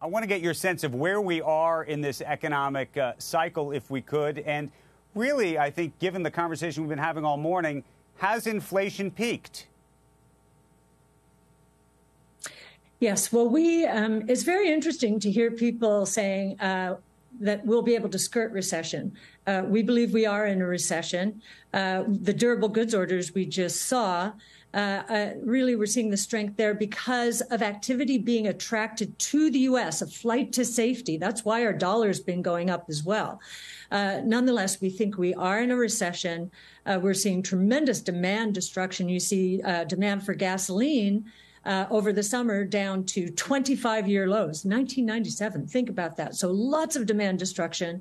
I want to get your sense of where we are in this economic cycle, if we could. And really, I think, given the conversation we've been having all morning, has inflation peaked? Yes. Well, it's very interesting to hear people saying that we'll be able to skirt recession. We believe we are in a recession. The durable goods orders we just saw, really we're seeing the strength there because of activity being attracted to the U.S., a flight to safety. That's why our dollar's been going up as well. Nonetheless, we think we are in a recession. We're seeing tremendous demand destruction. You see demand for gasoline over the summer down to 25-year lows, 1997. Think about that. So lots of demand destruction,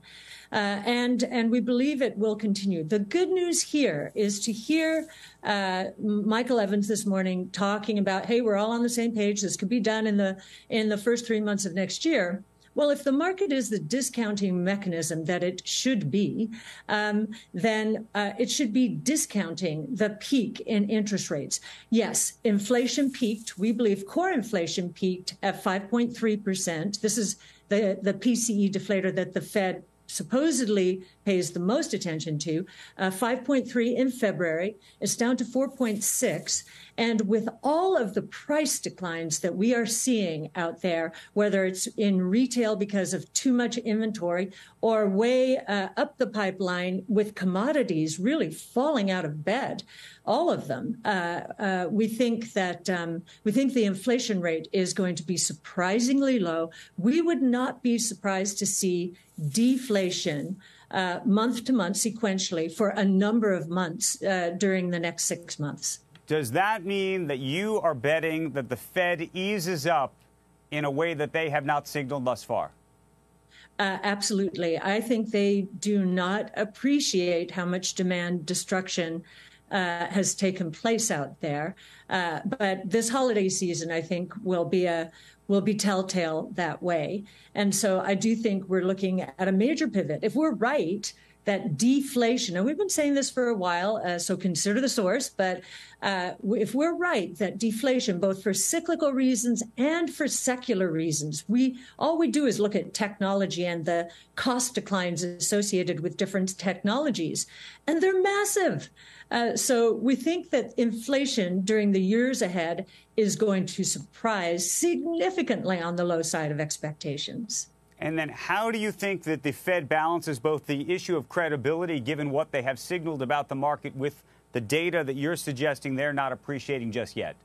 and we believe it will continue. The good news here is to hear Michael Evans this morning talking about, hey, we're all on the same page. This could be done in the first 3 months of next year. Well, if the market is the discounting mechanism that it should be, then it should be discounting the peak in interest rates. Yes, inflation peaked. We believe core inflation peaked at 5.3%. This is the PCE deflator that the Fed supposedly pays the most attention to, 5.3 in February. It's down to 4.6. And with all of the price declines that we are seeing out there, whether it's in retail because of too much inventory or way up the pipeline with commodities really falling out of bed, all of them, we think the inflation rate is going to be surprisingly low. We would not be surprised to see deflation month to month sequentially for a number of months during the next 6 months. Does that mean that you are betting that the Fed eases up in a way that they have not signaled thus far? Absolutely. I think they do not appreciate how much demand destruction has taken place out there. But this holiday season, I think, will be telltale that way. And so I do think we're looking at a major pivot. If we're right that deflation, and we've been saying this for a while, so consider the source, but if we're right that deflation, both for cyclical reasons and for secular reasons, all we do is look at technology and the cost declines associated with different technologies, and they're massive. So we think that inflation during the years ahead is going to surprise significantly on the low side of expectations. And then how do you think that the Fed balances both the issue of credibility, given what they have signaled about the market, with the data that you're suggesting they're not appreciating just yet?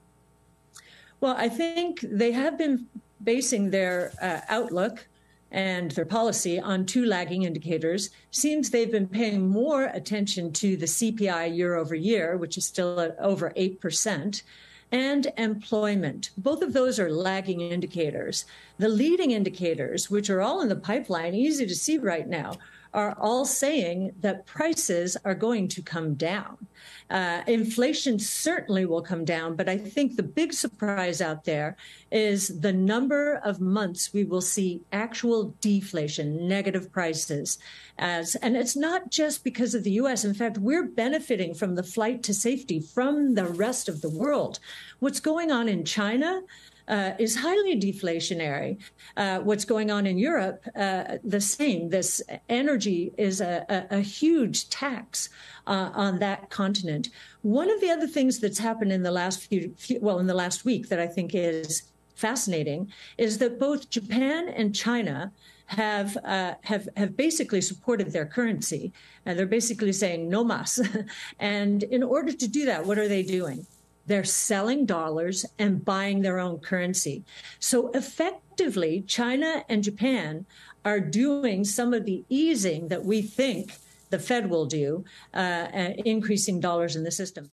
Well, I think they have been basing their outlook and their policy on two lagging indicators. Seems they've been paying more attention to the CPI year over year, which is still at over 8%, and employment. Both of those are lagging indicators. The leading indicators, which are all in the pipeline, easy to see right now, are all saying that prices are going to come down. Inflation certainly will come down, but I think the big surprise out there is the number of months we will see actual deflation, negative prices. And it's not just because of the U.S. In fact, we're benefiting from the flight to safety from the rest of the world. What's going on in China is highly deflationary. What's going on in Europe, the same. This energy is a huge tax on that continent. One of the other things that's happened in the last in the last week that I think is fascinating is that both Japan and China have basically supported their currency, and they're basically saying no mas. And in order to do that, what are they doing? They're selling dollars and buying their own currency. So effectively, China and Japan are doing some of the easing that we think the Fed will do, increasing dollars in the system.